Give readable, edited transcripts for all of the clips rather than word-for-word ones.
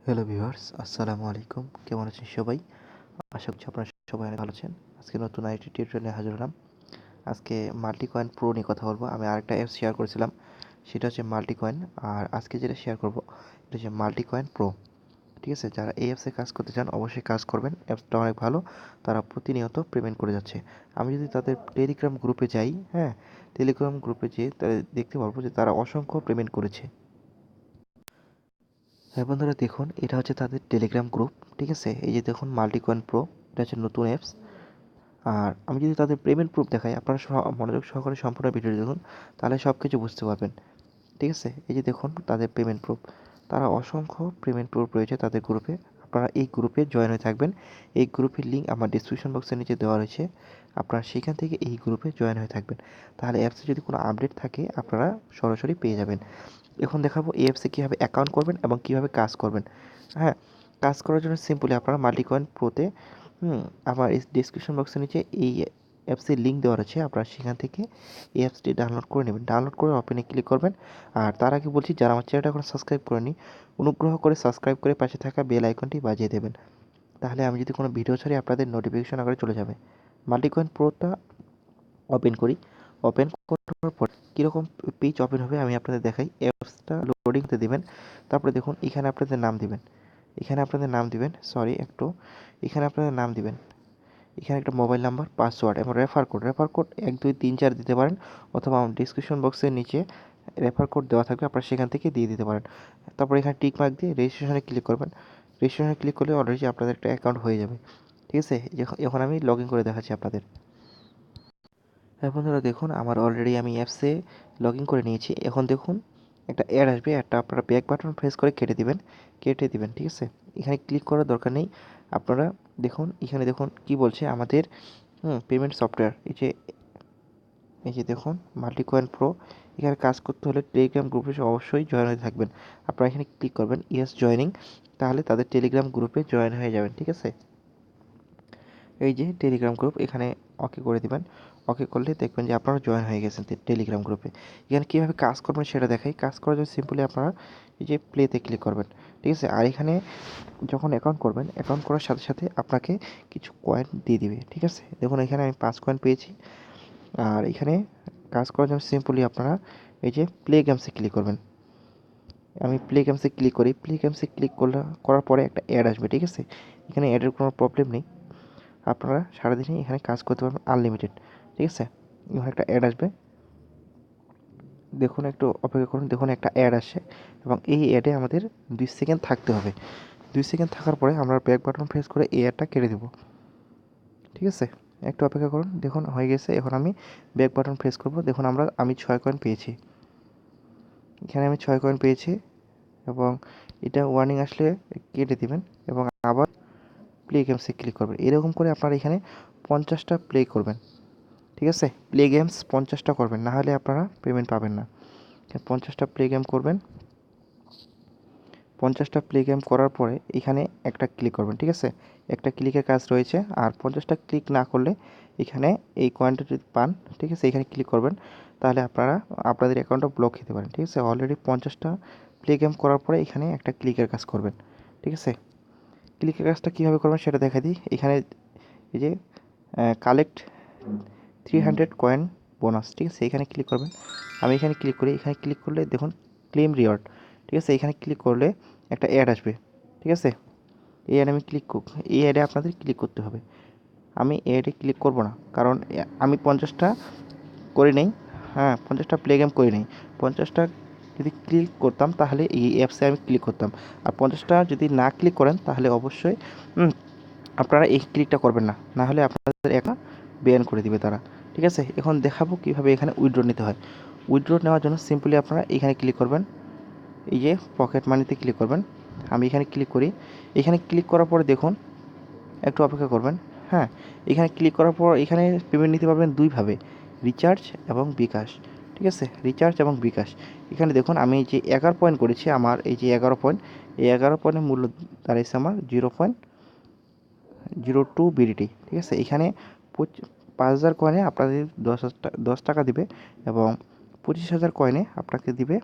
Hello viewers, আসসালামু আলাইকুম। কেমন আছেন সবাই? আশা করছি আপনারা সবাই অনেক ভালো আছেন। আজকে নতুন আরেকটি টিউটোরিয়াল নিয়ে হাজির হলাম। আজকে মাল্টিকয়েন প্রো নিয়ে কথা বলবো। আমি আরেকটা অ্যাপ শেয়ার করেছিলাম, সেটা হচ্ছে মাল্টিকয়েন। আর আজকে যেটা শেয়ার করব এটা হচ্ছে মাল্টিকয়েন প্রো। ঠিক আছে, যারা এই অ্যাপসে কাজ করতে চান অবশ্যই কাজ করবেন। অ্যাপসটা অনেক ভালো, তারা প্রতিনিয়ত পেমেন্ট করে যাচ্ছে। আমি যদি তাদের টেলিগ্রাম গ্রুপে যাই, হ্যাঁ, টেলিগ্রাম গ্রুপে যেয়ে দেখতে পারবো যে তারা অসংখ্য পেমেন্ট করেছে। হ্যাঁ বন্ধুরা, দেখুন এটা হচ্ছে তাদের টেলিগ্রাম গ্রুপ। ঠিক আছে, এই যে দেখুন মাল্টিকয়েন প্রো, এটা হচ্ছে নতুন অ্যাপস। আর আমি যদি তাদের পেমেন্ট প্রুফ দেখাই, আপনারা মনোযোগ সহকারে সম্পূর্ণ ভিডিওটি দেখুন, তাহলে সব কিছু বুঝতে পারবেন। ঠিক আছে, এই যে দেখুন তাদের পেমেন্ট প্রুফ, তারা অসংখ্য পেমেন্ট প্রুফ রয়েছে তাদের গ্রুপে। আপনারা এই গ্রুপে জয়েন হয়ে থাকবেন। এই গ্রুপের লিঙ্ক আমার ডিসক্রিপশন বক্সের নিচে দেওয়া রয়েছে। আপনারা সেখান থেকে এই গ্রুপে জয়েন হয়ে থাকবেন, তাহলে অ্যাপসে যদি কোনো আপডেট থাকে আপনারা সরাসরি পেয়ে যাবেন। এখন দেখাবো এই অ্যাপসে কীভাবে অ্যাকাউন্ট করবেন এবং কীভাবে কাজ করবেন। হ্যাঁ, কাজ করার জন্য সিম্পলি আপনারা মাল্টিকয়েন প্রোতে আমার এই ডিসক্রিপশন বক্সের নিচে এই অ্যাপসের লিঙ্ক দেওয়া আছে, আপনারা সেখান থেকে এই অ্যাপসটি ডাউনলোড করে নেবেন। ডাউনলোড করে ওপেনে ক্লিক করবেন। আর তার আগে বলছি, যারা আমার চ্যানেলটা এখন সাবস্ক্রাইব করেনি, অনুগ্রহ করে সাবস্ক্রাইব করে পাশে থাকা বেল আইকনটি বাজিয়ে দেবেন, তাহলে আমি যদি কোনো ভিডিও ছাড়ি আপনাদের নোটিফিকেশন আকারে চলে যাবে। মাল্টিকয়েন প্রোটা ওপেন করি। ওপেন করার পর কীরকম পেজ ওপেন হবে আমি আপনাদের দেখাই। অ্যাপসটা লোডিং হতে দিবেন। তারপরে দেখুন এখানে আপনাদের নাম দিবেন। এখানে আপনাদের নাম দিবেন, এখানে আপনাদের নাম দিবেন। এখানে একটা মোবাইল নাম্বার, পাসওয়ার্ড এবং রেফার কোড 1 2 3 4 দিতে পারেন, অথবা আমার ডিসক্রিপশন বক্সের নিচে রেফার কোড দেওয়া থাকবে, আপনারা সেখান থেকে দিয়ে দিতে পারেন। তারপর এখানে টিক মার্ক দিয়ে রেজিস্ট্রেশনে ক্লিক করবেন। রেজিস্ট্রেশনে ক্লিক করলে অলরেডি আপনাদের একটা অ্যাকাউন্ট হয়ে যাবে। ঠিক আছে, এখন আমি লগ ইন করে দেখাচ্ছি আপনাদের। হ্যাঁ বন্ধুরা, দেখুন আমার অলরেডি আমি অ্যাপসে লগ ইন করে নিয়েছি। এখন দেখুন একটা অ্যাড আসবে, অ্যাডটা আপনারা ব্যাক বাটন প্রেস করে কেটে দিবেন। ঠিক আছে, এখানে ক্লিক করার দরকার নেই। আপনারা দেখুন এখানে দেখুন কি বলছে আমাদের পেমেন্ট সফটওয়্যার। এই যে দেখুন মাল্টিকয়েন প্রো, এখানে কাজ করতে হলে টেলিগ্রাম গ্রুপে অবশ্যই জয়েন হয়ে থাকবেন। আপনারা এখানে ক্লিক করবেন ইয়েস জয়েনিং, তাহলে তাদের টেলিগ্রাম গ্রুপে জয়েন হয়ে যাবেন। ঠিক আছে, এই যে টেলিগ্রাম গ্রুপ, এখানে ওকে করে দিবেন। ওকে করলে দেখবেন যে আপনারা জয়েন হয়ে গেছেন টেলিগ্রাম গ্রুপে। এখানে কীভাবে কাজ করবেন সেটা দেখাই। কাজ করার জন্য সিম্পলি আপনারা এই যে প্লেতে ক্লিক করবেন। ঠিক আছে, আর এখানে যখন অ্যাকাউন্ট করবেন, অ্যাকাউন্ট করার সাথে সাথে আপনাকে কিছু কয়েন দিয়ে দিবে। ঠিক আছে, দেখুন এখানে আমি 5 কয়েন পেয়েছি। আর এখানে কাজ করার জন্য সিম্পলি আপনারা এই যে প্লে গেমসে ক্লিক করবেন। আমি প্লে গেমসে ক্লিক করি। প্লে গেমসে ক্লিক করার পরে একটা অ্যাড আসবে। ঠিক আছে, এখানে অ্যাডের কোনো প্রবলেম নেই, আপনারা সারাদিনই এখানে কাজ করতে পারবেন আনলিমিটেড। ঠিক আছে, এখানে একটা অ্যাড আসবে, দেখুন একটু অপেক্ষা করুন। দেখুন একটা অ্যাড আসে এবং এই অ্যাডে আমাদের 2 সেকেন্ড থাকতে হবে। 2 সেকেন্ড থাকার পরে আমরা ব্যাক বাটন প্রেস করে এই অ্যাডটা কেটে দেবো। ঠিক আছে, একটু অপেক্ষা করুন। দেখুন হয়ে গেছে। এখন আমি ব্যাক বাটন প্রেস করব। দেখুন আমি 6 কয়েন পেয়েছি। এখানে আমি 6 কয়েন পেয়েছি এবং এটা ওয়ার্নিং আসলে কেটে দিবেন এবং আবার প্লে গেমসে ক্লিক করবেন। এরকম করে আপনারা এখানে 50টা প্লে করবেন। ঠিক আছে, প্লে গেমস 50টা করবেন, না হলে আপনারা পেমেন্ট পাবেন না। 50টা প্লে গেম করবেন। 50টা প্লে গেম করার পরে এখানে একটা ক্লিক করবেন। ঠিক আছে, একটা ক্লিকের কাজ রয়েছে। আর 50টা ক্লিক না করলে এখানে এই কয়েনটা যদি পান, ঠিক আছে, এখানে ক্লিক করবেন, তাহলে আপনারা আপনাদের অ্যাকাউন্টটা ব্লক খেতে পারেন। ঠিক আছে, অলরেডি 50টা প্লে গেম করার পরে এখানে একটা ক্লিকের কাজ করবেন। ঠিক আছে, ক্লিকের কাজটা কীভাবে করবেন সেটা দেখা দিই। এখানে এই যে কালেক্ট 300 কয়েন বোনাস, ঠিক আছে, এখানে ক্লিক করবেন। আমি এখানে ক্লিক করি। এখানে ক্লিক করলে দেখুন ক্লেম রিওয়ার্ড। ঠিক আছে, এখানে ক্লিক করলে একটা অ্যাড আসবে। ঠিক আছে, এই অ্যাডে এই অ্যাডে আপনাদের ক্লিক করতে হবে। আমি এই অ্যাডে ক্লিক করব না, কারণ আমি 50টা করি নেই। হ্যাঁ, 50টা প্লে গেম করি নেই। 50টা যদি ক্লিক করতাম তাহলে এই অ্যাপসে আমি ক্লিক করতাম। আর 50টা যদি না ক্লিক করেন তাহলে অবশ্যই আপনারা এই ক্লিকটা করবেন না, না হলে আপনাদের অ্যাকাউন্ট ব্যান করে দিবে তারা। ঠিক আছে, এখন দেখাবো কীভাবে এখানে উইথড্র নিতে হয়। উইথড্র নেওয়ার জন্য সিম্পলি আপনারা এখানে ক্লিক করবেন। এই যে পকেট মানিতে ক্লিক করবেন। আমি এখানে ক্লিক করি। এখানে ক্লিক করার পরে দেখুন একটু অপেক্ষা করবেন। হ্যাঁ, এখানে ক্লিক করার পর এখানে পেমেন্ট নিতে পারবেন দুইভাবে, রিচার্জ এবং বিকাশ। ঠিক আছে, রিচার্জ এবং বিকাশ। এখানে দেখুন আমি যে 11 পয়েন্ট করেছি, আমার এই যে 11 পয়েন্ট, এই 11 পয়েন্টের মূল্য দাঁড়িয়েছে আমার 0.02 বিডিটি। ঠিক আছে, এখানে 5,000 কয়েনে আপনাদের 10 টাকা দিবে এবং 25,000 কয়েনে আপনাকে দিবে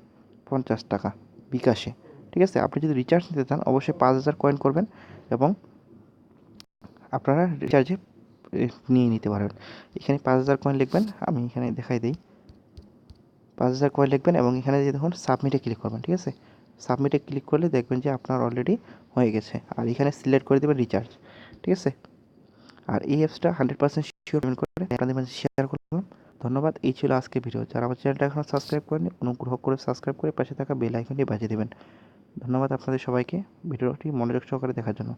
50 টাকা বিকাশে। ঠিক আছে। আপনি যদি রিচার্জ নিতে চান অবশ্যই 5,000 কয়েন করবেন এবং আপনারা রিচার্জে নিয়ে নিতে পারবেন। এখানে 5,000 কয়েন লিখবেন, আমি এখানে দেখাই দিই। 5,000 কয়েন লিখবেন এবং এখানে যে দেখুন সাবমিটে ক্লিক করবেন, ঠিক আছে। সাবমিটে ক্লিক করলে দেখবেন যে আপনার অলরেডি হয়ে গেছে। আর এখানে সিলেক্ট করে দেবেন রিচার্জ, ঠিক আছে। আর এই অ্যাপসটা 100% সিওর পেমেন্ট করে আপনাদের মাঝে শেয়ার করলাম। ধন্যবাদ। এই ছিল আজকের ভিডিও। যারা আমার চ্যানেলটা এখনও সাবস্ক্রাইব করেনি অনুগ্রহ করে সাবস্ক্রাইব করে পাশে থাকা বেল আইকনটি বাজিয়ে দেবেন। ধন্যবাদ আপনাদের সবাইকে ভিডিওটি মনোযোগ সহকারে দেখার জন্য।